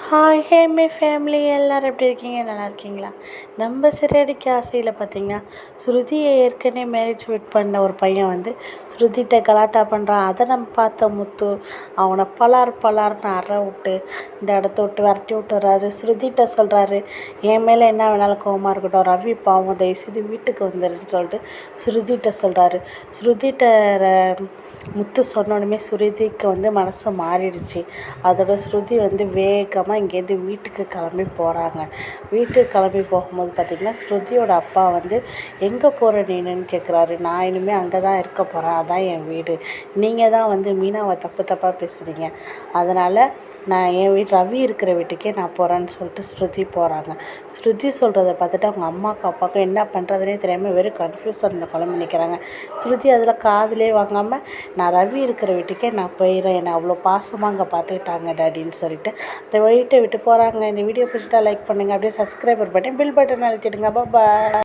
Hi hey my family எல்லோரும் எப்படி இருக்கீங்க, நல்லா இருக்கீங்களா? நம்ம சிறடிக்கு ஆசையில் பார்த்திங்கன்னா, ஸ்ருதியை ஏற்கனவே மேரேஜ் வெயிட் பண்ண ஒரு பையன் வந்து ஸ்ருதிகிட்ட கலாட்டா பண்ணுறான். அதை நம்ம பார்த்த முத்து அவனை பலார்னு அற விட்டு இந்த இடத்த விட்டு விரட்டி விட்டுறாரு. ஸ்ருதிகிட்ட சொல்கிறாரு, என் மேலே என்ன வேணாலும் கோவமாக இருக்கட்டும், ரவி பாவம் தயவுசெய்து வீட்டுக்கு வந்துடுன்னு சொல்லிட்டு ஸ்ருதிகிட்ட சொல்கிறாரு. ஸ்ருதிகிட்ட முத்து சொன்னோடனே ஸ்ருதிக்கு வந்து மனசு மாறிடுச்சு. அதோட ஸ்ருதி வந்து வேகமாக இங்கேருந்து வீட்டுக்கு கிளம்பி போகிறாங்க. வீட்டுக்கு கிளம்பி போகும்போது பார்த்திங்கன்னா, ஸ்ருதியோட அப்பா வந்து எங்கே போகிற நீனுன்னு கேட்குறாரு. நான் இனிமேல் அங்கே தான் இருக்க போகிறேன், அதான் என் வீடு. நீங்கள் தான் வந்து மீனாவை தப்பாக பேசுகிறீங்க. அதனால் நான் என் வீட்டு ரவி இருக்கிற வீட்டுக்கே நான் போகிறேன்னு சொல்லிட்டு ஸ்ருதி போகிறாங்க. ஸ்ருதி சொல்கிறத பார்த்துட்டு அவங்க அம்மாவுக்கும் அப்பாவுக்கும் என்ன பண்ணுறதுனே தெரியாமல் வெறும் கன்ஃபியூஷனில் குழம்பு நிற்கிறாங்க. ஸ்ருதி அதில் காதிலே வாங்காமல், நான் ரவி இருக்கிற வீட்டுக்கே நான் போயிடுறேன், என்னை அவ்வளோ பாசமாக அங்கே பார்த்துக்கிட்டாங்க டாடின்னு சொல்லிட்டு அந்த வீட்டை விட்டு போகிறாங்க. இந்த வீடியோ பிடிச்சிட்டா லைக் பண்ணுங்கள், அப்படியே சப்ஸ்கிரைபர் பண்ணி பில் பட்டன் அழுத்திடுங்க. பாய்.